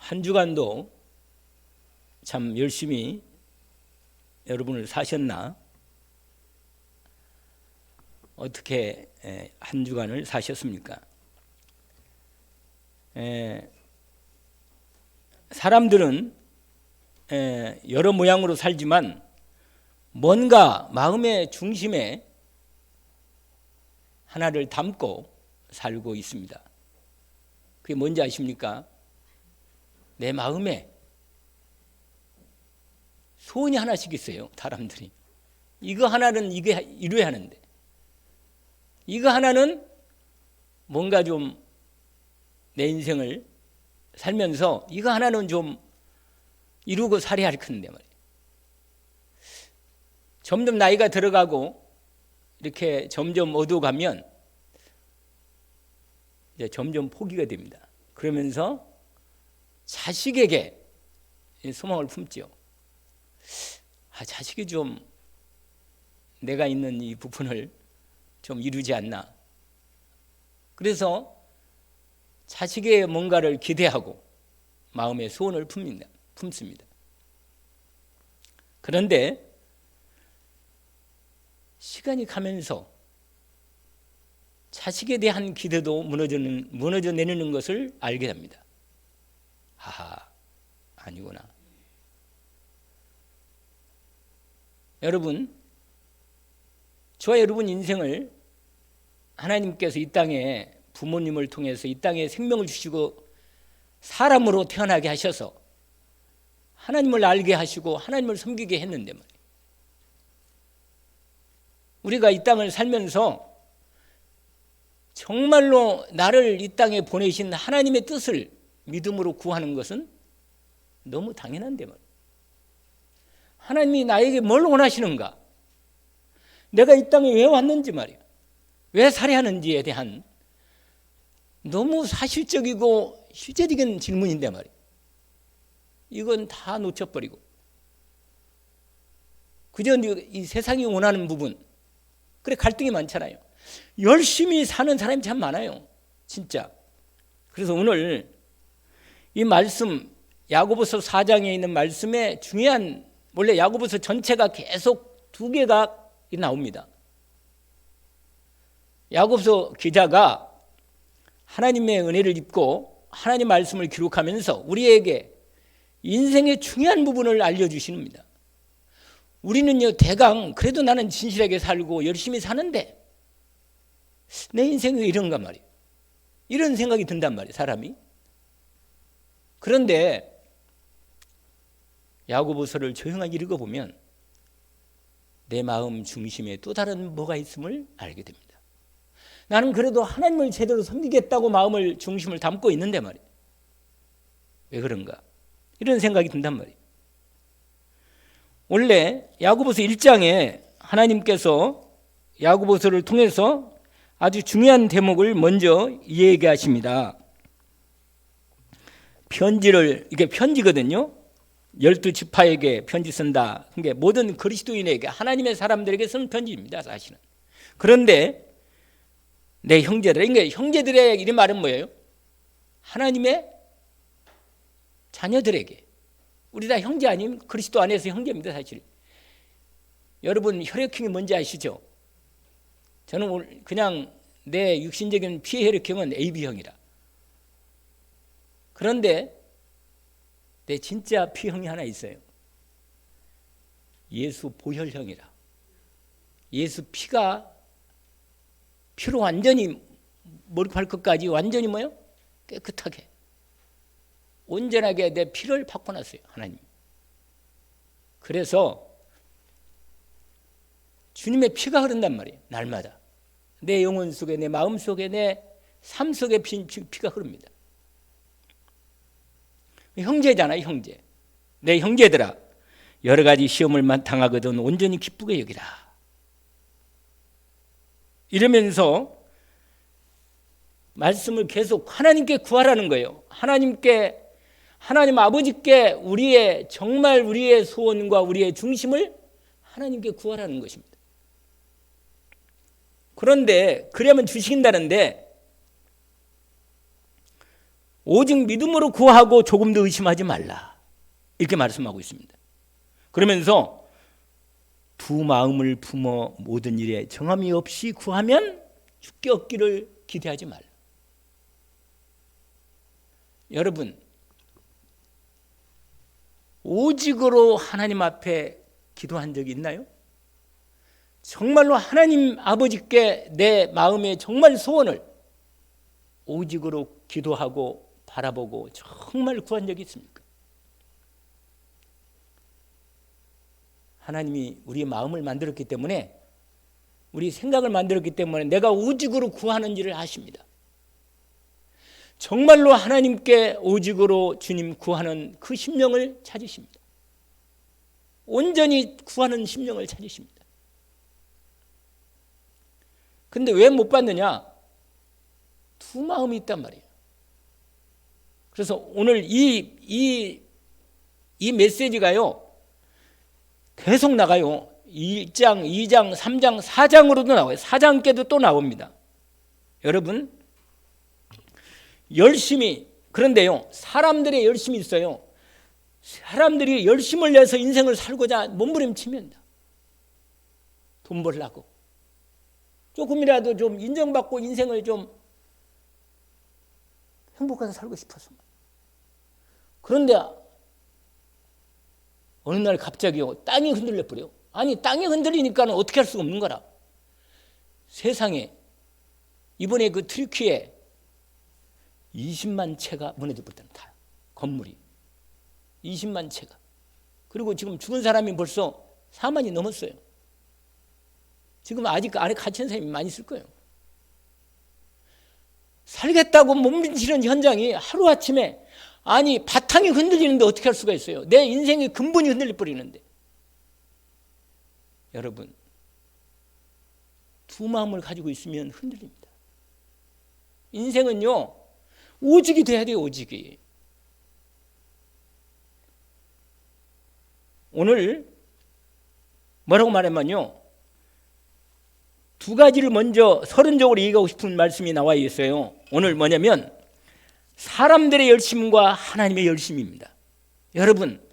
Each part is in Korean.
한 주간도 참 열심히 여러분을 사셨나? 어떻게 한 주간을 사셨습니까? 사람들은 여러 모양으로 살지만 뭔가 마음의 중심에 하나를 담고 살고 있습니다. 그게 뭔지 아십니까? 내 마음에 소원이 하나씩 있어요. 사람들이 이거 하나는 이게 이루어야 하는데, 이거 하나는 뭔가 좀 내 인생을 살면서 이거 하나는 좀 이루고 살아야 할 건데 말이에요. 점점 나이가 들어가고 이렇게 점점 어두워가면 이제 점점 포기가 됩니다. 그러면서 자식에게 소망을 품죠. 자식이 좀 내가 있는 이 부분을 좀 이루지 않나. 그래서 자식의 뭔가를 기대하고 마음의 소원을 품습니다. 그런데 시간이 가면서 자식에 대한 기대도 무너져 내리는 것을 알게 됩니다. 아니구나. 여러분, 저와 여러분 인생을 하나님께서 이 땅에 부모님을 통해서 이 땅에 생명을 주시고 사람으로 태어나게 하셔서 하나님을 알게 하시고 하나님을 섬기게 했는데 말이에요. 우리가 이 땅을 살면서 정말로 나를 이 땅에 보내신 하나님의 뜻을 믿음으로 구하는 것은 너무 당연한데 말이에요. 하나님이 나에게 뭘 원하시는가? 내가 이 땅에 왜 왔는지 말이에요. 왜 살아야 하는지에 대한 너무 사실적이고 실제적인 질문인데 말이에요. 이건 다 놓쳐버리고 그저 이 세상이 원하는 부분, 그래 갈등이 많잖아요. 열심히 사는 사람이 참 많아요. 진짜. 그래서 오늘 이 말씀 야고보서 4장에 있는 말씀에 중요한, 원래 야고보서 전체가 계속 두 개가 나옵니다. 야고보서 기자가 하나님의 은혜를 입고 하나님 말씀을 기록하면서 우리에게 인생의 중요한 부분을 알려주십니다. 우리는요, 대강 그래도 나는 진실하게 살고 열심히 사는데 내 인생이 왜 이런가 말이에요. 이런 생각이 든단 말이에요, 사람이. 그런데 야고보서를 조용하게 읽어보면 내 마음 중심에 또 다른 뭐가 있음을 알게 됩니다. 나는 그래도 하나님을 제대로 섬기겠다고 마음을 중심을 담고 있는데 말이에요. 왜 그런가? 이런 생각이 든단 말이에요. 원래 야고보서 1장에 하나님께서 야고보서를 통해서 아주 중요한 대목을 먼저 얘기하십니다. 이게 편지거든요. 12지파에게 편지 쓴다. 그러니까 모든 그리스도인에게, 하나님의 사람들에게 쓰는 편지입니다, 사실은. 그런데 내 형제들, 그러니까 형제들의 이 말은 뭐예요? 하나님의 자녀들에게. 우리 다 형제 아니면 그리스도 안에서 형제입니다, 사실. 여러분 혈액형이 뭔지 아시죠? 저는 그냥 내 육신적인 피 혈액형은 AB형이라. 그런데 내 진짜 피형이 하나 있어요. 예수 보혈형이라. 예수 피로 완전히 머리 발끝까지 완전히 뭐요? 깨끗하게 온전하게 내 피를 바꿔놨어요, 하나님. 그래서 주님의 피가 흐른단 말이에요, 날마다. 내 영혼 속에, 내 마음 속에, 내 삶 속에 피가 흐릅니다. 형제잖아요, 형제. 내 형제들아, 여러 가지 시험을 당하거든 온전히 기쁘게 여기라. 이러면서 말씀을 계속 하나님께 구하라는 거예요. 하나님 아버지께 정말 우리의 소원과 우리의 중심을 하나님께 구하라는 것입니다. 그런데 그러면 주신다는데 오직 믿음으로 구하고 조금도 의심하지 말라. 이렇게 말씀하고 있습니다. 그러면서 두 마음을 품어 모든 일에 정함이 없이 구하면 죽게 얻기를 기대하지 말라. 여러분, 오직으로 하나님 앞에 기도한 적이 있나요? 정말로 하나님 아버지께 내 마음의 정말 소원을 오직으로 기도하고 바라보고 정말 구한 적이 있습니까? 하나님이 우리 마음을 만들었기 때문에, 우리 생각을 만들었기 때문에 내가 오직으로 구하는지를 아십니다. 정말로 하나님께 오직으로 주님 구하는 그 심령을 찾으십니다. 온전히 구하는 심령을 찾으십니다. 근데 왜 못 받느냐? 두 마음이 있단 말이에요. 그래서 오늘 이 메시지가요, 계속 나가요. 1장, 2장, 3장, 4장으로도 나와요. 4장께도 또 나옵니다. 여러분, 열심히, 그런데요, 사람들의 열심이 있어요. 사람들이 열심을 내서 인생을 살고자 몸부림칩니다. 돈 벌려고. 조금이라도 좀 인정받고 인생을 좀 행복하게 살고 싶어서. 그런데 어느 날 갑자기요, 땅이 흔들려 버려요. 아니, 땅이 흔들리니까는 어떻게 할 수가 없는 거라. 세상에 이번에 그 튀르키예 20만 채가 무너져 버렸다는, 다 건물이 20만 채가. 그리고 지금 죽은 사람이 벌써 4만이 넘었어요. 지금 아직 안에 갇힌 사람이 많이 있을 거예요. 살겠다고 몸부림치는 현장이 하루아침에, 아니 바탕이 흔들리는데 어떻게 할 수가 있어요? 내 인생의 근본이 흔들려 버리는데. 여러분, 두 마음을 가지고 있으면 흔들립니다. 인생은요, 오직이 돼야 돼요. 오직이. 오늘 뭐라고 말하면요, 두 가지를 먼저 서론적으로 얘기하고 싶은 말씀이 나와 있어요. 오늘 뭐냐면 사람들의 열심과 하나님의 열심입니다. 여러분,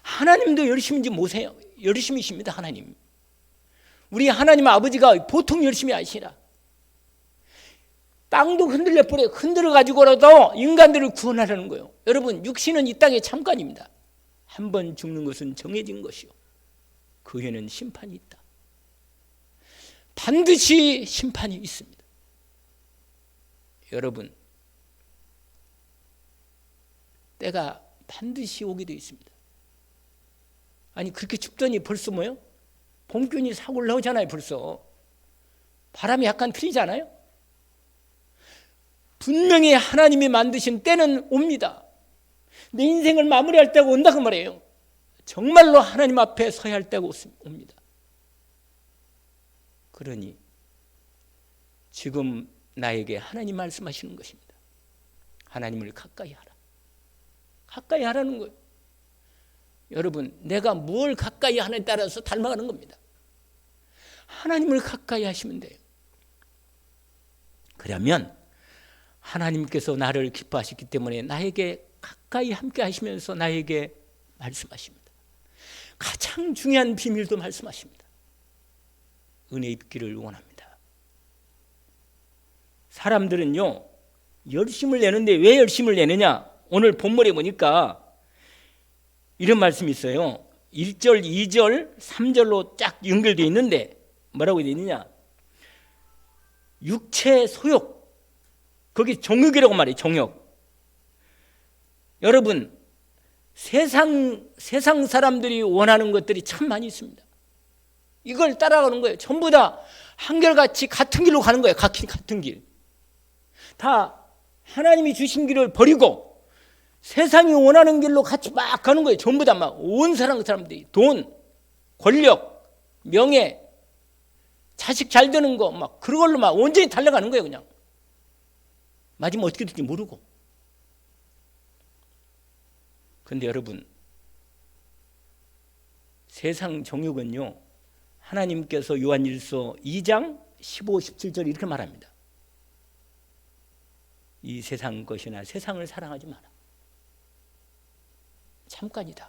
하나님도 열심인지 모세요. 열심이십니다. 하나님. 우리 하나님 아버지가 보통 열심히 하시라. 땅도 흔들려 버려, 흔들어 가지고라도 인간들을 구원하려는 거예요. 여러분, 육신은 이 땅의 잠깐입니다. 한 번 죽는 것은 정해진 것이요, 그 후에는 심판이 있다. 반드시 심판이 있습니다. 여러분, 때가 반드시 오게 되어 있습니다. 아니, 그렇게 춥더니 벌써 뭐요? 봄균이 싹 올라오잖아요. 벌써 바람이 약간 틀리잖아요. 분명히 하나님이 만드신 때는 옵니다. 내 인생을 마무리할 때가 온다 그 말이에요. 정말로 하나님 앞에 서야 할 때가 옵니다. 그러니 지금 나에게 하나님 말씀하시는 것입니다. 하나님을 가까이 하라. 가까이 하라는 거예요. 여러분, 내가 뭘 가까이 하느냐에 따라서 닮아가는 겁니다. 하나님을 가까이 하시면 돼요. 그러면 하나님께서 나를 기뻐하시기 때문에 나에게 가까이 함께 하시면서 나에게 말씀하십니다. 가장 중요한 비밀도 말씀하십니다. 은혜 입기를 원합니다. 사람들은요, 열심을 내는데 왜 열심을 내느냐? 오늘 본문에 보니까 이런 말씀이 있어요. 1절, 2절, 3절로 쫙 연결되어 있는데 뭐라고 되어 있느냐? 육체 소욕, 거기 정욕이라고 말해요. 정욕. 여러분, 세상 사람들이 원하는 것들이 참 많이 있습니다. 이걸 따라가는 거예요. 전부 다 한결같이 같은 길로 가는 거예요. 같은 길. 다 하나님이 주신 길을 버리고 세상이 원하는 길로 같이 막 가는 거예요. 전부 다 막 온 사람들이 돈, 권력, 명예, 자식 잘 되는 거 막 그런 걸로 막 온전히 달려가는 거예요. 그냥 마지막 어떻게 될지 모르고. 그런데 여러분, 세상 정욕은요, 하나님께서 요한일서 2장 15, 17절 이렇게 말합니다. 이 세상 것이나 세상을 사랑하지 마라. 잠깐이다.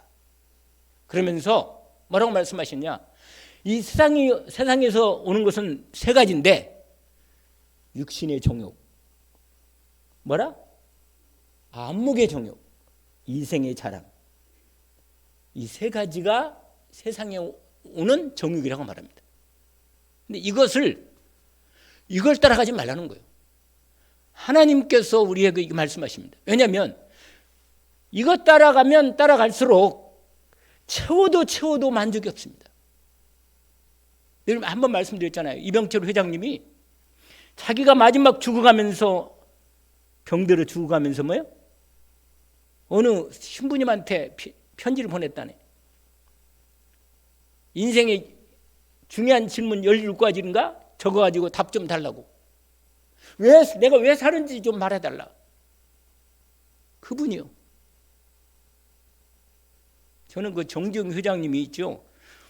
그러면서 뭐라고 말씀하셨냐? 이 세상에서 오는 것은 세 가지인데 육신의 정욕, 뭐라? 안목의 정욕, 이생의 자랑. 이 세 가지가 세상에 오는 정욕이라고 말합니다. 근데 이걸 따라가지 말라는 거예요. 하나님께서 우리에게 말씀하십니다. 왜냐하면 이것 따라가면 따라갈수록 채워도 만족이 없습니다. 여러분 한번 말씀드렸잖아요. 이병철 회장님이 자기가 마지막 죽어가면서 병들어 죽어가면서 뭐요? 어느 신부님한테 편지를 보냈다네. 인생의 중요한 질문 17가지인가 적어가지고 답 좀 달라고. 내가 왜 사는지 좀 말해달라. 그분이요. 저는 그 정지영 회장님이 있죠.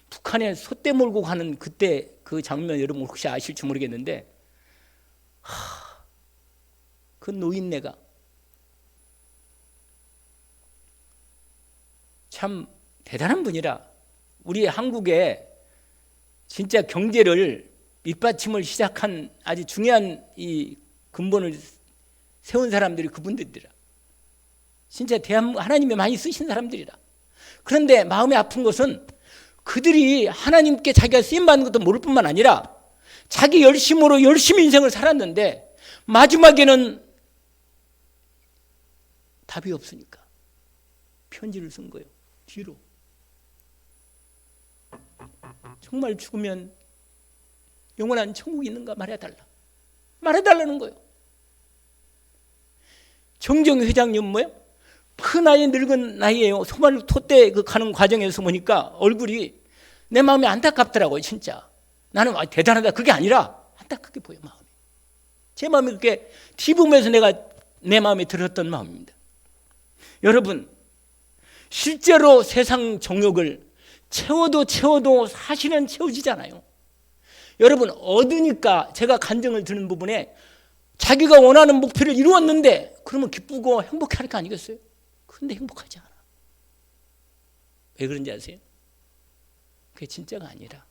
북한에 소떼 몰고 가는 그때 그 장면 여러분 혹시 아실지 모르겠는데 그 노인네가 참 대단한 분이라. 우리 한국에 진짜 경제를 밑받침을 시작한 아주 중요한 이 근본을 세운 사람들이 그분들이라. 진짜 하나님이 많이 쓰신 사람들이라. 그런데 마음이 아픈 것은 그들이 하나님께 자기가 쓰임받는 것도 모를 뿐만 아니라 자기 열심으로 열심히 인생을 살았는데 마지막에는 답이 없으니까 편지를 쓴 거예요. 뒤로. 정말 죽으면 영원한 천국이 있는가 말해달라는 거예요. 정정 회장님 뭐요? 그 나이 늙은 나이에요. 소말 토대 가는 과정에서 보니까 얼굴이 내 마음이 안타깝더라고요. 진짜 나는 대단하다 그게 아니라 안타깝게 보여. 마음이. 제 마음이 그렇게 뒤보면서 내 마음에 들었던 마음입니다. 여러분 실제로 세상 정욕을 채워도 사실은 채워지잖아요. 여러분 얻으니까 제가 간증을 드는 부분에 자기가 원하는 목표를 이루었는데 그러면 기쁘고 행복할 거 아니겠어요? 그런데 행복하지 않아. 왜 그런지 아세요? 그게 진짜가 아니라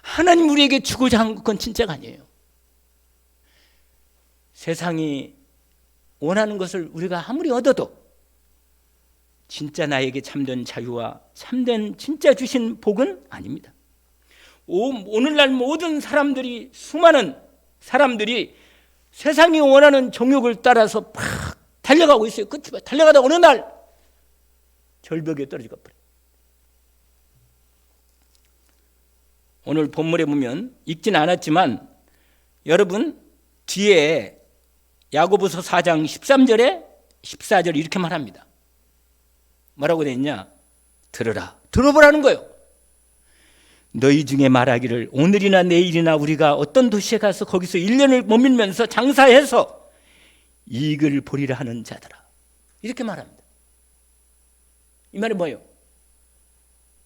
하나님 우리에게 주고자 한 건 진짜가 아니에요. 세상이 원하는 것을 우리가 아무리 얻어도 진짜 나에게 참된 자유와 참된 진짜 주신 복은 아닙니다. 오늘날 모든 사람들이 수많은 사람들이 세상이 원하는 정욕을 따라서 팍 달려가고 있어요. 달려가다 어느 날 절벽에 떨어지고 버려요. 오늘 본문에 보면 읽지는 않았지만 여러분 뒤에 야고보서 4장 13절에 14절 이렇게 말합니다. 뭐라고 되어 있냐? 들어보라는 거예요. 너희 중에 말하기를 오늘이나 내일이나 우리가 어떤 도시에 가서 거기서 1년을 머물면서 장사해서 이익을 보리라 하는 자들아. 이렇게 말합니다. 이 말이 뭐예요?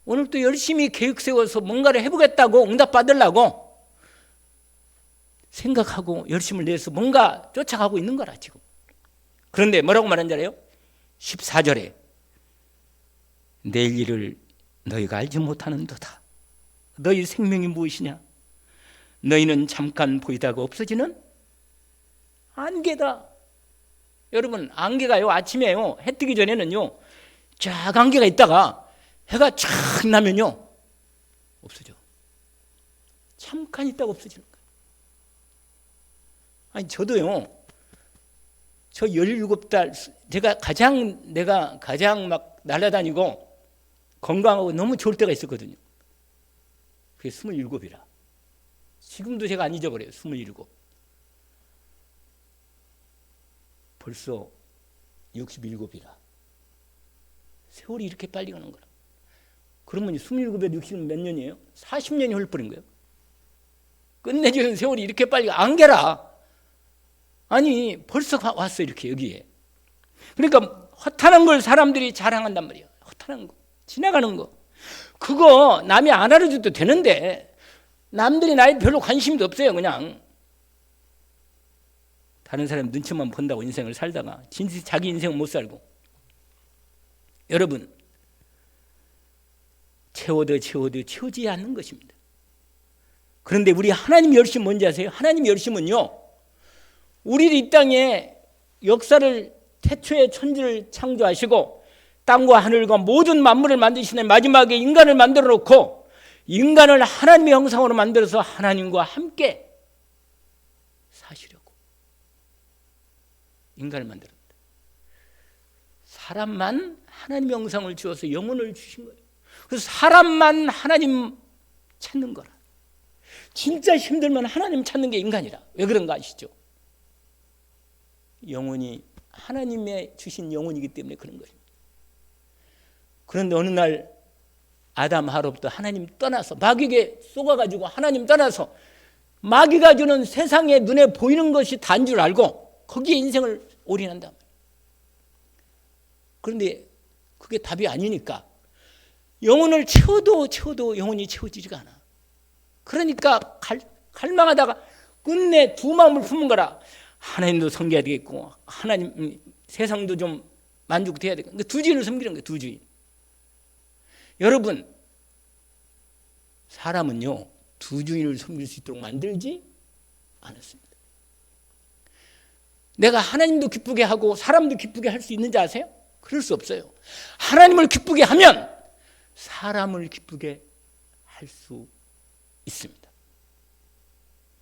오늘 또 열심히 계획 세워서 뭔가를 해보겠다고 응답받으려고 생각하고 열심을 내서 뭔가 쫓아가고 있는 거라 지금. 그런데 뭐라고 말하는 줄 알아요? 14절에 내일 일을 너희가 알지 못하는도다. 너희 생명이 무엇이냐? 너희는 잠깐 보이다가 없어지는 안개다. 여러분 안개가요 아침에요 해 뜨기 전에는요 쫙 안개가 있다가 해가 쫙 나면요 없어져. 잠깐 있다가 없어지는 거예요. 아니 저도요 저 17달 내가 가장 막 날아다니고 건강하고 너무 좋을 때가 있었거든요. 그게 27이라. 지금도 제가 안 잊어버려요. 27. 벌써 67이라. 세월이 이렇게 빨리 가는 거라. 그러면 27에 60은 몇 년이에요? 40년이 흘러버린 거예요. 끝내주는 세월이 이렇게 빨리 안개라. 아니 벌써 왔어 이렇게 여기에. 그러니까 허탄한 걸 사람들이 자랑한단 말이에요. 허탄한 거. 지나가는 거. 그거 남이 안 알아줘도 되는데 남들이 나에 별로 관심도 없어요. 그냥 다른 사람 눈치만 본다고 인생을 살다가 진짜 자기 인생은 못 살고. 여러분, 채워도 채워지지 않는 것입니다. 그런데 우리 하나님 열심 뭔지 아세요? 하나님 열심은요, 우리를 이 땅에 역사를 태초에 천지를 창조하시고 땅과 하늘과 모든 만물을 만드시는 마지막에 인간을 만들어 놓고 인간을 하나님의 형상으로 만들어서 하나님과 함께 사시려고 인간을 만들었다. 사람만 하나님의 형상을 주어서 영혼을 주신 거예요. 그래서 사람만 하나님 찾는 거라. 진짜 힘들면 하나님 찾는 게 인간이라. 왜 그런가 아시죠? 영혼이 하나님의 주신 영혼이기 때문에 그런 것입니다. 그런데 어느 날 아담 하로부터 하나님 떠나서 마귀에게 속아가지고 하나님 떠나서 마귀가 주는 세상에 눈에 보이는 것이 다인 줄 알고 거기에 인생을 올인한다. 그런데 그게 답이 아니니까 영혼을 채워도 영혼이 채워지지가 않아. 그러니까 갈망하다가 끝내 두 마음을 품은 거라. 하나님도 섬겨야 되겠고 하나님 세상도 좀 만족돼야 되겠고. 두 주인을 섬기는 거예요. 두 주인. 여러분, 사람은요 두 주인을 섬길 수 있도록 만들지 않았습니다. 내가 하나님도 기쁘게 하고 사람도 기쁘게 할 수 있는지 아세요? 그럴 수 없어요. 하나님을 기쁘게 하면 사람을 기쁘게 할 수 있습니다.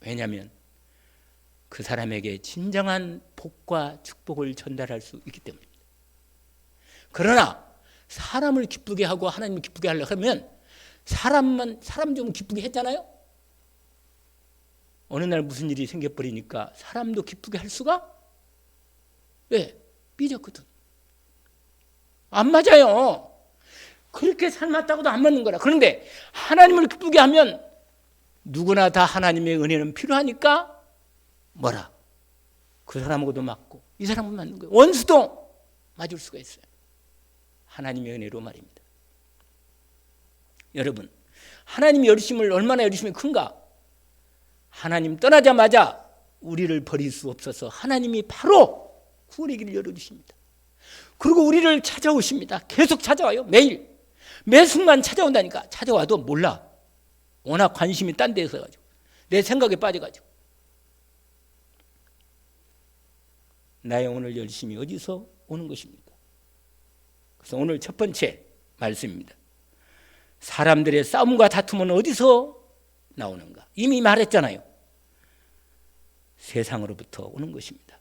왜냐하면 그 사람에게 진정한 복과 축복을 전달할 수 있기 때문입니다. 그러나 사람을 기쁘게 하고 하나님을 기쁘게 하려고 하면 사람 좀 기쁘게 했잖아요. 어느 날 무슨 일이 생겨버리니까 사람도 기쁘게 할 수가 왜? 삐졌거든. 안 맞아요. 그렇게 삶았다고도 안 맞는 거라. 그런데 하나님을 기쁘게 하면 누구나 다 하나님의 은혜는 필요하니까 뭐라? 그 사람하고도 맞고 이 사람하고도 맞는 거예요. 원수도 맞을 수가 있어요. 하나님의 은혜로 말입니다. 여러분, 하나님의 열심을 얼마나 열심히 큰가? 하나님 떠나자마자 우리를 버릴 수 없어서 하나님이 바로 구원의 길을 열어주십니다. 그리고 우리를 찾아오십니다. 계속 찾아와요. 매일 매 순간 찾아온다니까. 찾아와도 몰라. 워낙 관심이 딴 데서 가지고 내 생각에 빠져가지고. 나의 오늘 열심이 어디서 오는 것입니까? 그래서 오늘 첫 번째 말씀입니다. 사람들의 싸움과 다툼은 어디서 나오는가? 이미 말했잖아요. 세상으로부터 오는 것입니다.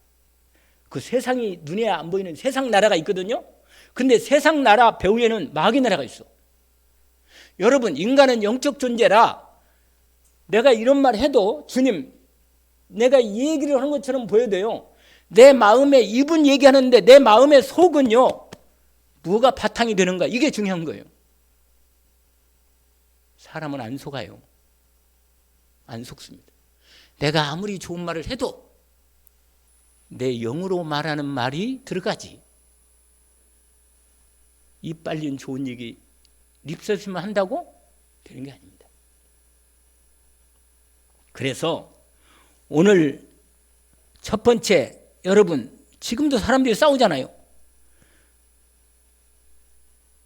그 세상이 눈에 안 보이는 세상 나라가 있거든요. 근데 세상 나라 배후에는 마귀 나라가 있어. 여러분, 인간은 영적 존재라 내가 이런 말 해도 주님, 내가 이 얘기를 하는 것처럼 보여도요, 내 마음에 입은 얘기하는데 내 마음의 속은요, 뭐가 바탕이 되는가? 이게 중요한 거예요. 사람은 안 속아요. 안 속습니다. 내가 아무리 좋은 말을 해도 내 영으로 말하는 말이 들어가지. 입 빨린 좋은 얘기 립서비스만 한다고 되는 게 아닙니다. 그래서 오늘 첫 번째, 여러분, 지금도 사람들이 싸우잖아요.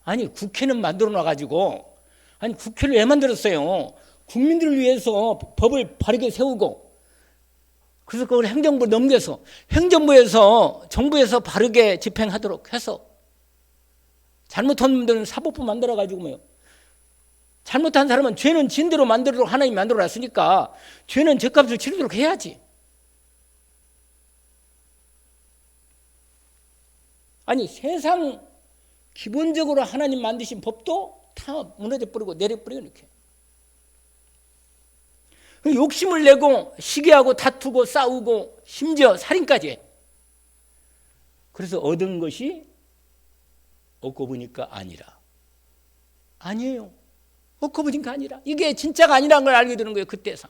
아니, 국회는 만들어 놔가지고, 아니, 국회를 왜 만들었어요? 국민들을 위해서 법을 바르게 세우고, 그래서 그걸 행정부로 넘겨서 행정부에서 정부에서 바르게 집행하도록 해서, 잘못한 분들은 사법부 만들어가지고 뭐요? 잘못한 사람은 죄는 진대로 만들도록 하나님이 만들어놨으니까 죄는 죄값을 치르도록 해야지. 아니, 세상 기본적으로 하나님 만드신 법도 다 무너져 버리고 내려 버리고 이렇게. 욕심을 내고 시기하고 다투고 싸우고 심지어 살인까지 해. 그래서 얻은 것이 얻고 보니까 아니라. 아니에요. 얻고 보니까 아니라. 이게 진짜가 아니라는 걸 알게 되는 거예요. 그때서.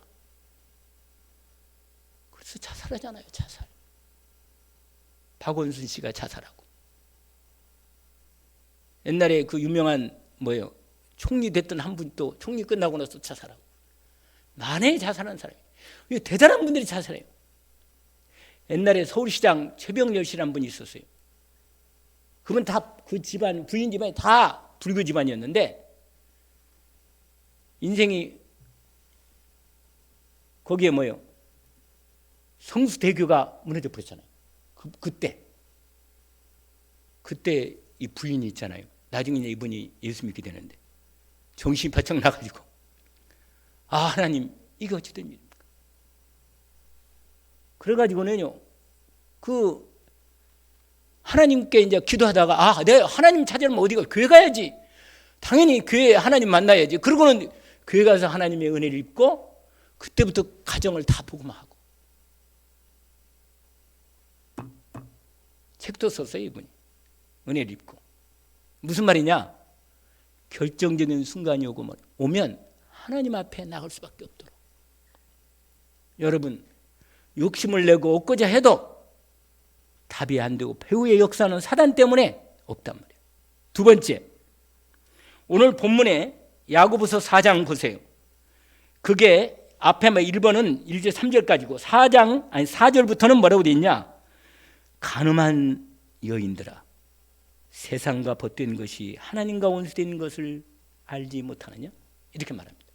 그래서 자살하잖아요. 자살. 박원순 씨가 자살하고. 옛날에 그 유명한 뭐예요? 총리 됐던 한 분도 총리 끝나고 나서 자살하고. 만에 자살한 사람이에요. 대단한 분들이 자살해요. 옛날에 서울시장 최병렬 씨라는 분이 있었어요. 그분 다 그 집안, 부인 집안이 다 불교 집안이었는데 인생이 거기에 뭐예요? 성수대교가 무너져 버렸잖아요. 그때 이 부인이 있잖아요. 나중에 이분이 예수 믿게 되는데 정신이 바짝 나가지고 하나님 이게 어찌 된 일입니까? 그래가지고는요 그 하나님께 이제 기도하다가 내가 하나님 찾으려면 어디가 교회 가야지. 당연히 교회에 하나님 만나야지. 그러고는 교회 가서 하나님의 은혜를 입고 그때부터 가정을 다 복음하고 책도 썼어요. 이분이 은혜를 입고. 무슨 말이냐? 결정적인 순간이 오면 하나님 앞에 나갈 수밖에 없도록. 여러분 욕심을 내고 얻고자 해도 답이 안 되고 배후의 역사는 사단 때문에 없단 말이에요. 두 번째, 오늘 본문에 야고보서 4장 보세요. 그게 앞에 1번은 1절 3절까지고 4절부터는 뭐라고 돼 있냐? 간음한 여인들아, 세상과 벗된 것이 하나님과 원수된 것을 알지 못하느냐? 이렇게 말합니다.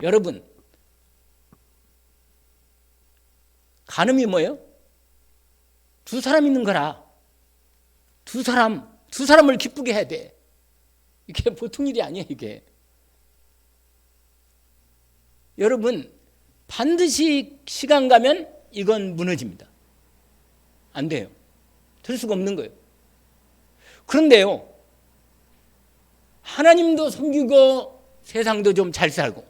여러분, 간음이 뭐예요? 두 사람 있는 거라. 두 사람을 기쁘게 해야 돼. 이게 보통 일이 아니에요, 이게. 여러분, 반드시 시간 가면 이건 무너집니다. 안 돼요. 될 수가 없는 거예요. 그런데요, 하나님도 섬기고 세상도 좀 잘 살고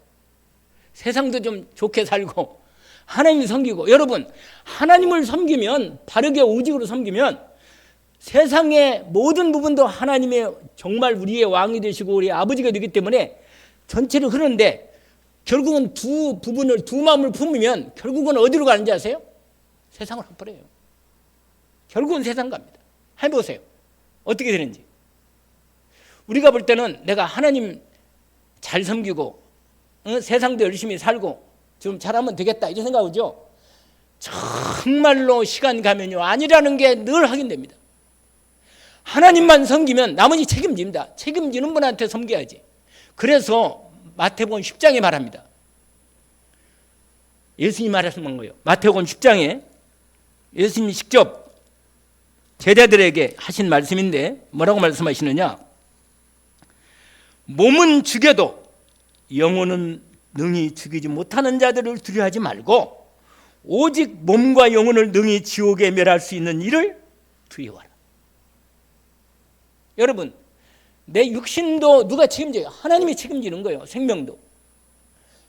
세상도 좀 좋게 살고 하나님 섬기고, 여러분 하나님을 섬기면, 바르게 오직으로 섬기면 세상의 모든 부분도 하나님의 정말 우리의 왕이 되시고 우리 아버지가 되기 때문에 전체를 흐르는데, 결국은 두 부분을, 두 마음을 품으면 결국은 어디로 가는지 아세요? 세상을 헛버려요. 결국은 세상 갑니다. 해보세요. 어떻게 되는지. 우리가 볼 때는 내가 하나님 잘 섬기고 세상도 열심히 살고 좀 잘하면 되겠다 이런 생각이죠. 정말로 시간 가면요 아니라는 게 늘 확인됩니다. 하나님만 섬기면 나머지 책임집니다. 책임지는 분한테 섬겨야지. 그래서 마태복음 10장에 말합니다. 예수님이 말씀한 거예요. 마태복음 10장에 예수님이 직접 제자들에게 하신 말씀인데 뭐라고 말씀하시느냐? 몸은 죽여도 영혼은 능히 죽이지 못하는 자들을 두려워하지 말고 오직 몸과 영혼을 능히 지옥에 멸할 수 있는 일을 두려워하라. 여러분, 내 육신도 누가 책임져요? 하나님이 책임지는 거예요. 생명도.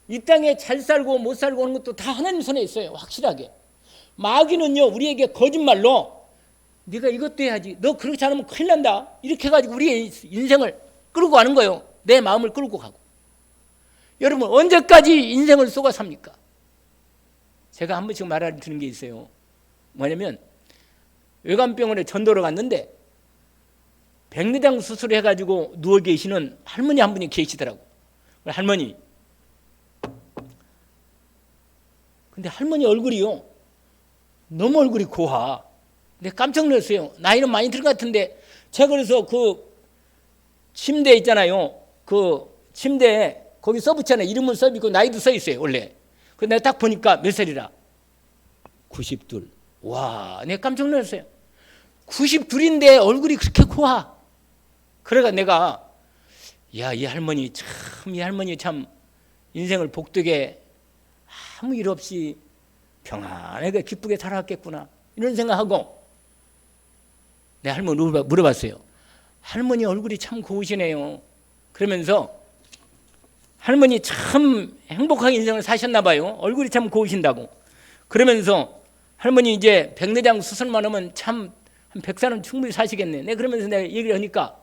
이 땅에 잘 살고 못 살고 하는 것도 다 하나님 손에 있어요. 확실하게. 마귀는요 우리에게 거짓말로 네가 이것도 해야지, 너 그렇지 않으면 큰일 난다, 이렇게 해가지고 우리의 인생을 끌고 가는 거예요. 내 마음을 끌고 가고. 여러분 언제까지 인생을 쏘가 삽니까? 제가 한 번씩 말을 드는 게 있어요. 뭐냐면 외관병원에 전도로 갔는데 백내장 수술해가지고 누워 계시는 할머니 한 분이 계시더라고. 할머니. 근데 할머니 얼굴이요 너무 얼굴이 고와. 근데 깜짝 놀랐어요. 나이는 많이 들 것 같은데 제가 그래서 그 침대 있잖아요. 그 침대에 거기 써붙잖아요. 이름은 써있고 나이도 써있어요 원래. 그래서 내가 딱 보니까 몇 살이라? 92. 와, 내가 깜짝 놀랐어요. 92인데 얼굴이 그렇게 고와. 그래가 내가 야, 이 할머니 참 인생을 복되게 아무 일 없이 평안하게 기쁘게 살았겠구나 이런 생각하고 내 할머니 물어봤어요. 할머니 얼굴이 참 고우시네요. 그러면서 할머니 참 행복하게 인생을 사셨나 봐요. 얼굴이 참 고우신다고. 그러면서 할머니 이제 백내장 수술만 하면 참 한 100살은 충분히 사시겠네. 네, 그러면서 내가 얘기를 하니까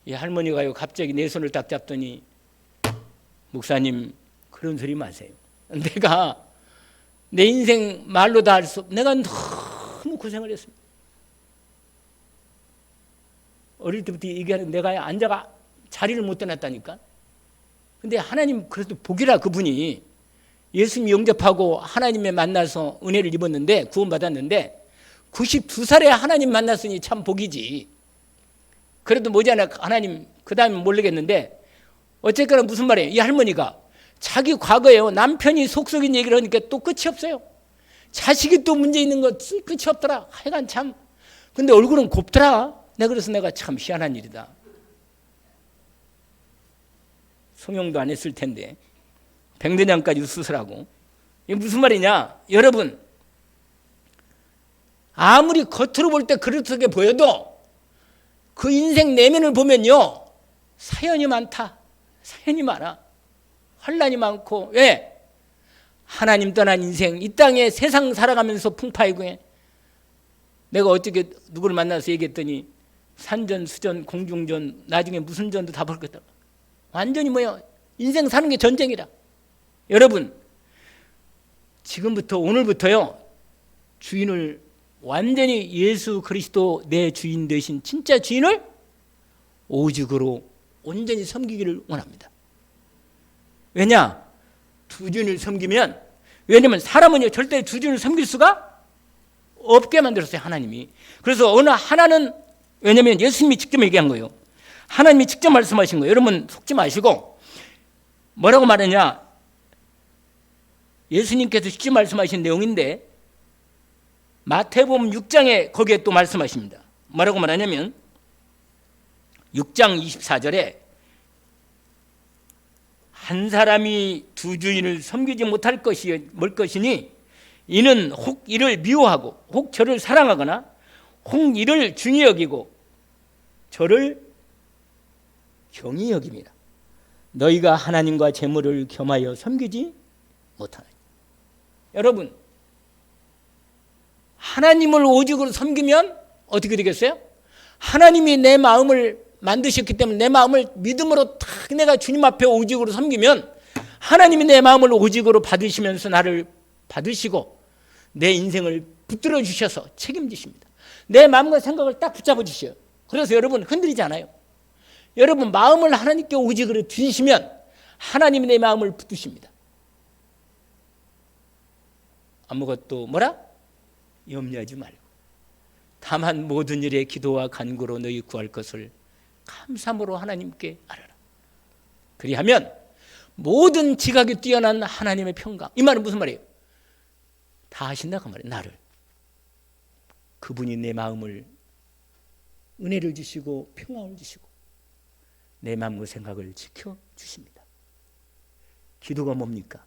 이 할머니가요 갑자기 내 손을 딱 잡더니 목사님 그런 소리 마세요. 내가 내 인생 말로 다 할 수 없어. 내가 너무 고생을 했습니다. 어릴 때부터 얘기하는 내가 앉아가 자리를 못 떠났다니까. 근데 하나님 그래도 복이라 그분이 예수님 영접하고 하나님에 만나서 은혜를 입었는데 구원받았는데 92살에 하나님 만났으니 참 복이지. 그래도 뭐잖아 하나님 그 다음에 모르겠는데 어쨌거나 무슨 말이에요. 이 할머니가 자기 과거에요. 남편이 속썩인 얘기를 하니까 또 끝이 없어요. 자식이 또 문제 있는 거 끝이 없더라. 하여간 참. 근데 얼굴은 곱더라. 그래서 내가 참 희한한 일이다. 성형도 안 했을 텐데 백내장까지 수술하고. 이게 무슨 말이냐. 여러분 아무리 겉으로 볼 때 그렇게 보여도 그 인생 내면을 보면요. 사연이 많다. 사연이 많아. 환난이 많고. 왜? 하나님 떠난 인생 이 땅에 세상 살아가면서 풍파이고 내가 어떻게 누구를 만나서 얘기했더니 산전 수전 공중전 나중에 무슨 전도 다 볼 거다. 완전히 뭐야 인생 사는 게 전쟁이라. 여러분 지금부터 오늘부터요 주인을 완전히 예수 그리스도 내 주인 되신 진짜 주인을 오직으로 온전히 섬기기를 원합니다. 왜냐? 두 주인을 섬기면, 왜냐면 사람은요 절대 두 주인을 섬길 수가 없게 만들었어요 하나님이. 그래서 어느 하나는, 왜냐면 예수님이 직접 얘기한 거예요. 하나님이 직접 말씀하신 거예요. 여러분 속지 마시고 뭐라고 말하냐. 예수님께서 직접 말씀하신 내용인데 마태복음 6장에 거기에 또 말씀하십니다. 뭐라고 말하냐면 6장 24절에 한 사람이 두 주인을 섬기지 못할 것이 뭘 것이니 이는 혹 이를 미워하고 혹 저를 사랑하거나 혹 이를 중히 여기고 저를 경히 여김이라. 너희가 하나님과 재물을 겸하여 섬기지 못하느니. 여러분 하나님을 오직으로 섬기면 어떻게 되겠어요? 하나님이 내 마음을 만드셨기 때문에 내 마음을 믿음으로 딱 내가 주님 앞에 오직으로 섬기면 하나님이 내 마음을 오직으로 받으시면서 나를 받으시고 내 인생을 붙들어 주셔서 책임지십니다. 내 마음과 생각을 딱 붙잡아 주셔요. 그래서 여러분 흔들리지 않아요. 여러분 마음을 하나님께 오직으로 드리시면 하나님이 내 마음을 붙드십니다. 아무것도 뭐라? 염려하지 말고 다만 모든 일에 기도와 간구로 너희 구할 것을 감사함으로 하나님께 알아라. 그리하면 모든 지각이 뛰어난 하나님의 평강. 이 말은 무슨 말이에요? 다 하신다 그 말이에요. 나를. 그분이 내 마음을 은혜를 주시고 평강을 주시고 내 마음과 생각을 지켜주십니다. 기도가 뭡니까?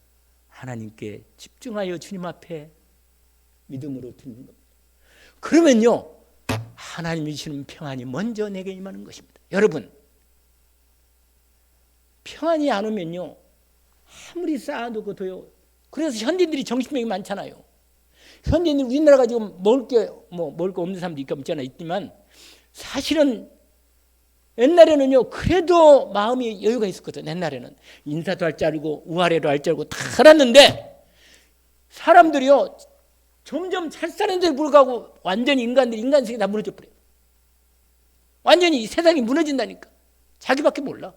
하나님께 집중하여 주님 앞에 믿음으로 드리는 겁니다. 그러면요 하나님이 주시는 평안이 먼저 내게 임하는 것입니다. 여러분 평안이 안 오면요 아무리 쌓아두고도요. 그래서 현대인들이 정신병이 많잖아요. 현대인들 우리나라가 지금 먹을 게 없는 사람도 있지만 사실은 옛날에는요 그래도 마음이 여유가 있었거든. 옛날에는 인사도 할 줄 알고 우아래도 할 줄 알고 다 알았는데 사람들이요 점점 잘 사는 데를 불구하고 완전히 인간성이 다 무너져 버려요. 완전히 세상이 무너진다니까. 자기밖에 몰라.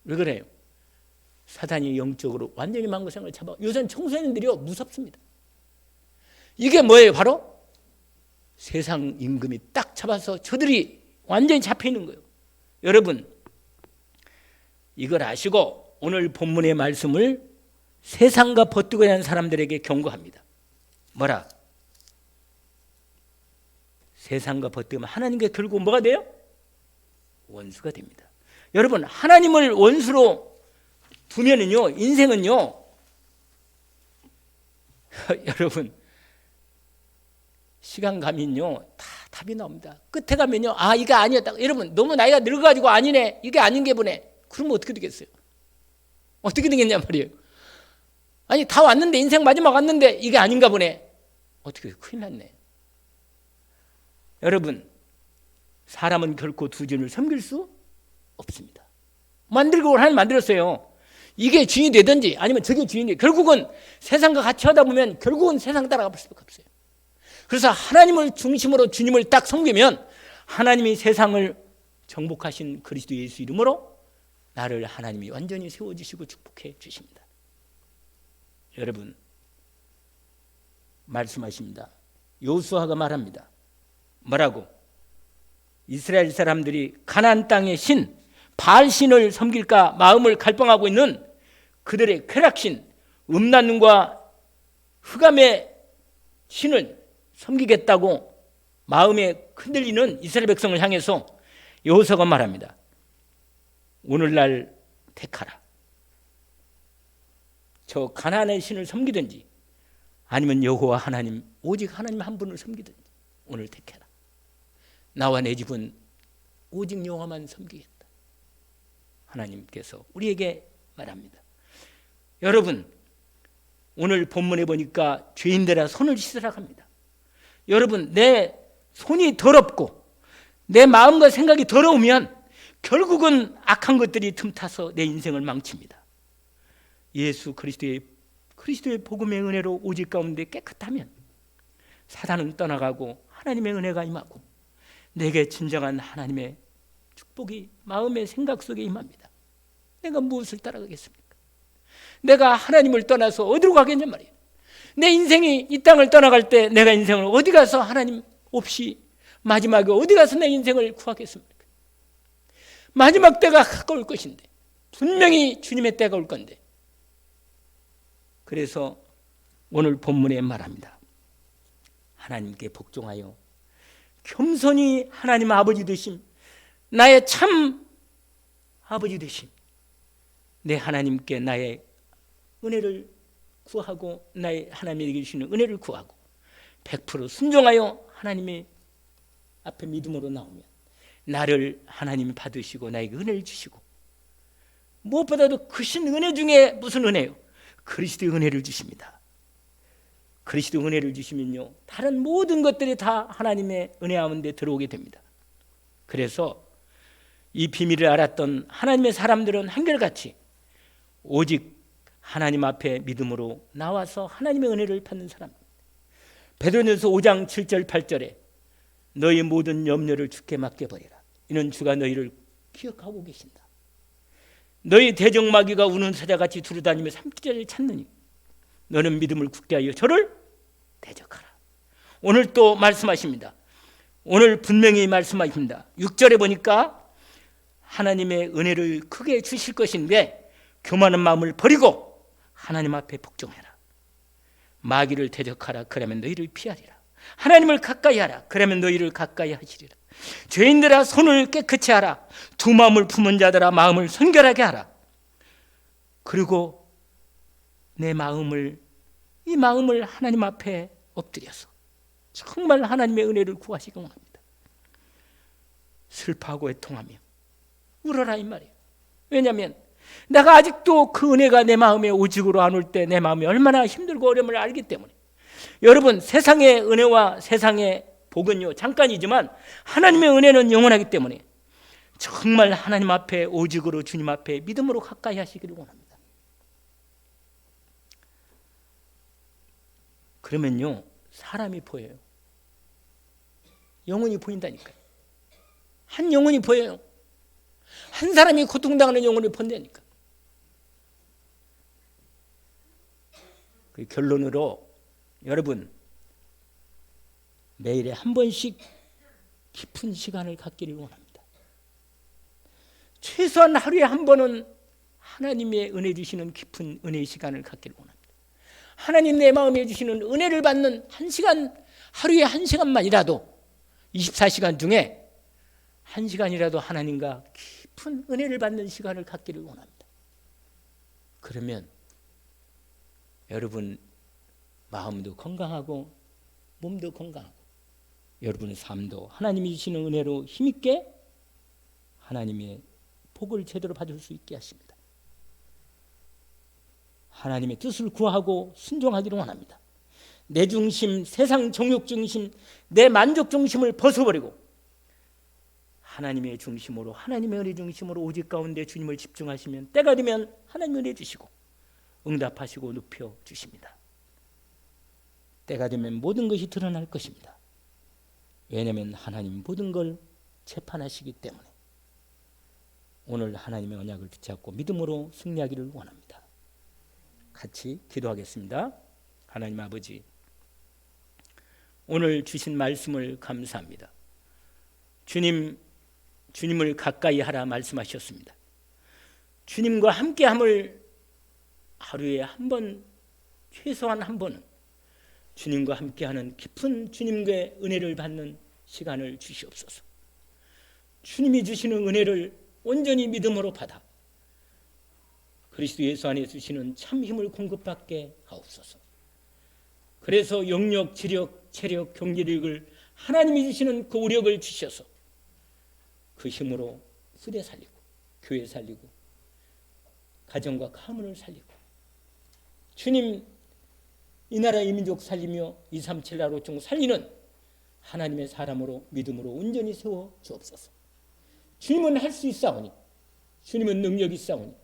왜 그래요? 사단이 영적으로 완전히 망고생을 잡아. 요새는 청소년들이요 무섭습니다. 이게 뭐예요? 바로 세상 임금이 딱 잡아서 저들이 완전히 잡혀 있는 거예요. 여러분 이걸 아시고 오늘 본문의 말씀을 세상과 버티고 있는 사람들에게 경고합니다. 뭐라? 세상과 버티면 하나님께 결국 뭐가 돼요? 원수가 됩니다. 여러분 하나님을 원수로 두면은요 인생은요 여러분 시간 가면요 다 답이 나옵니다. 끝에 가면요 이게 아니었다. 여러분 너무 나이가 늙어가지고 아니네 이게 아닌 게 보네. 그러면 어떻게 되겠어요? 어떻게 되겠냐 말이에요. 아니 다 왔는데 인생 마지막 왔는데 이게 아닌가 보네. 어떻게 큰일 났네. 여러분 사람은 결코 두 주인을 섬길 수 없습니다. 만들고 하나님 만들었어요. 이게 주인이 되든지 아니면 저게 주인이 결국은 세상과 같이 하다 보면 결국은 세상 따라가 볼 수밖에 없어요. 그래서 하나님을 중심으로 주님을 딱 섬기면 하나님이 세상을 정복하신 그리스도 예수 이름으로 나를 하나님이 완전히 세워주시고 축복해 주십니다. 여러분 말씀하십니다. 여호수아가 말합니다. 뭐라고? 이스라엘 사람들이 가나안 땅의 신 바알신을 섬길까 마음을 갈망하고 있는 그들의 쾌락신 음란과 흑암의 신을 섬기겠다고 마음에 흔들리는 이스라엘 백성을 향해서 여호수아가 말합니다. 오늘날 택하라. 저 가나안의 신을 섬기든지 아니면 여호와 하나님 오직 하나님 한 분을 섬기든지 오늘 택해라. 나와 내 집은 오직 여호와만 섬기겠다. 하나님께서 우리에게 말합니다. 여러분 오늘 본문에 보니까 죄인들아 손을 씻으라 합니다. 여러분 내 손이 더럽고 내 마음과 생각이 더러우면 결국은 악한 것들이 틈타서 내 인생을 망칩니다. 예수 그리스도의 복음의 은혜로 오직 가운데 깨끗하면 사단은 떠나가고 하나님의 은혜가 임하고 내게 진정한 하나님의 축복이 마음의 생각 속에 임합니다. 내가 무엇을 따라가겠습니까? 내가 하나님을 떠나서 어디로 가겠냔 말이에요. 내 인생이 이 땅을 떠나갈 때 내가 인생을 어디 가서 하나님 없이 마지막에 어디 가서 내 인생을 구하겠습니까? 마지막 때가 가까울 것인데 분명히 주님의 때가 올 건데 그래서 오늘 본문에 말합니다. 하나님께 복종하여 겸손히 하나님 아버지 되심 나의 참 아버지 되심 내 하나님께 나의 은혜를 구하고 나의 하나님에게 주시는 은혜를 구하고 100% 순종하여 하나님의 앞에 믿음으로 나오면 나를 하나님이 받으시고 나에게 은혜를 주시고 무엇보다도 크신 은혜 중에 무슨 은혜요? 그리스도의 은혜를 주십니다. 그리스도의 은혜를 주시면요 다른 모든 것들이 다 하나님의 은혜 가운데 들어오게 됩니다. 그래서 이 비밀을 알았던 하나님의 사람들은 한결같이 오직 하나님 앞에 믿음으로 나와서 하나님의 은혜를 받는 사람. 베드로전서 5장 7절 8절에 너희 모든 염려를 주께 맡겨버리라. 이는 주가 너희를 기억하고 계신다. 너희 대적마귀가 우는 사자같이 두루다니며 삼키자를 찾느니 너는 믿음을 굳게 하여 저를 대적하라. 오늘 또 말씀하십니다. 오늘 분명히 말씀하십니다. 6절에 보니까 하나님의 은혜를 크게 주실 것인데 교만한 마음을 버리고 하나님 앞에 복종해라. 마귀를 대적하라. 그러면 너희를 피하리라. 하나님을 가까이 하라. 그러면 너희를 가까이 하시리라. 죄인들아 손을 깨끗이 하라. 두 마음을 품은 자들아 마음을 순결하게 하라. 그리고 내 마음을 이 마음을 하나님 앞에 엎드려서 정말 하나님의 은혜를 구하시기 원합니다. 슬퍼하고 애통하며 울어라 이 말이에요. 왜냐하면 내가 아직도 그 은혜가 내 마음에 오직으로 안 올 때 내 마음이 얼마나 힘들고 어려움을 알기 때문에 여러분 세상의 은혜와 세상의 복은요 잠깐이지만 하나님의 은혜는 영원하기 때문에 정말 하나님 앞에 오직으로 주님 앞에 믿음으로 가까이 하시기를 원합니다. 그러면요 사람이 보여요. 영혼이 보인다니까요. 한 영혼이 보여요. 한 사람이 고통당하는 영혼을 본다니까. 그 결론으로 여러분 매일에 한 번씩 깊은 시간을 갖기를 원합니다. 최소한 하루에 한 번은 하나님의 은혜 주시는 깊은 은혜의 시간을 갖기를 원합니다. 하나님 내 마음에 주시는 은혜를 받는 한 시간, 하루에 한 시간만이라도 24시간 중에 한 시간이라도 하나님과 깊은 은혜를 받는 시간을 갖기를 원합니다. 그러면 여러분 마음도 건강하고 몸도 건강하고 여러분의 삶도 하나님이 주시는 은혜로 힘있게 하나님의 복을 제대로 받을 수 있게 하십니다. 하나님의 뜻을 구하고 순종하기를 원합니다. 내 중심, 세상 정욕 중심, 내 만족 중심을 벗어버리고 하나님의 중심으로 하나님의 은혜 중심으로 오직 가운데 주님을 집중하시면 때가 되면 하나님 은혜 주시고 응답하시고 높여 주십니다. 때가 되면 모든 것이 드러날 것입니다. 왜냐하면 하나님 모든 걸 재판하시기 때문에 오늘 하나님의 언약을 붙잡고 믿음으로 승리하기를 원합니다. 같이 기도하겠습니다. 하나님 아버지, 오늘 주신 말씀을 감사합니다. 주님을 가까이 하라 말씀하셨습니다. 주님과 함께함을 하루에 한 번, 최소한 한 번은 주님과 함께하는 깊은 주님의 은혜를 받는 시간을 주시옵소서. 주님이 주시는 은혜를 온전히 믿음으로 받아 그리스도 예수 안에 주시는 참 힘을 공급받게 하옵소서. 그래서 영력, 지력, 체력, 경제력을 하나님이 주시는 그 우력을 주셔서 그 힘으로 수대 살리고 교회 살리고 가정과 가문을 살리고 주님 이 나라 이 민족 살리며 237 나라로 살리는 하나님의 사람으로 믿음으로 온전히 세워 주옵소서. 주님은 할 수 있사오니 주님은 능력이 있사오니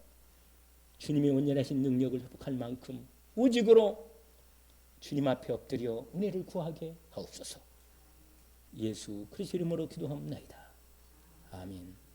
주님의 온전하신 능력을 회복할 만큼 오직으로 주님 앞에 엎드려 은혜를 구하게 하옵소서. 예수 그리스도 이름으로 기도합니다. 아멘.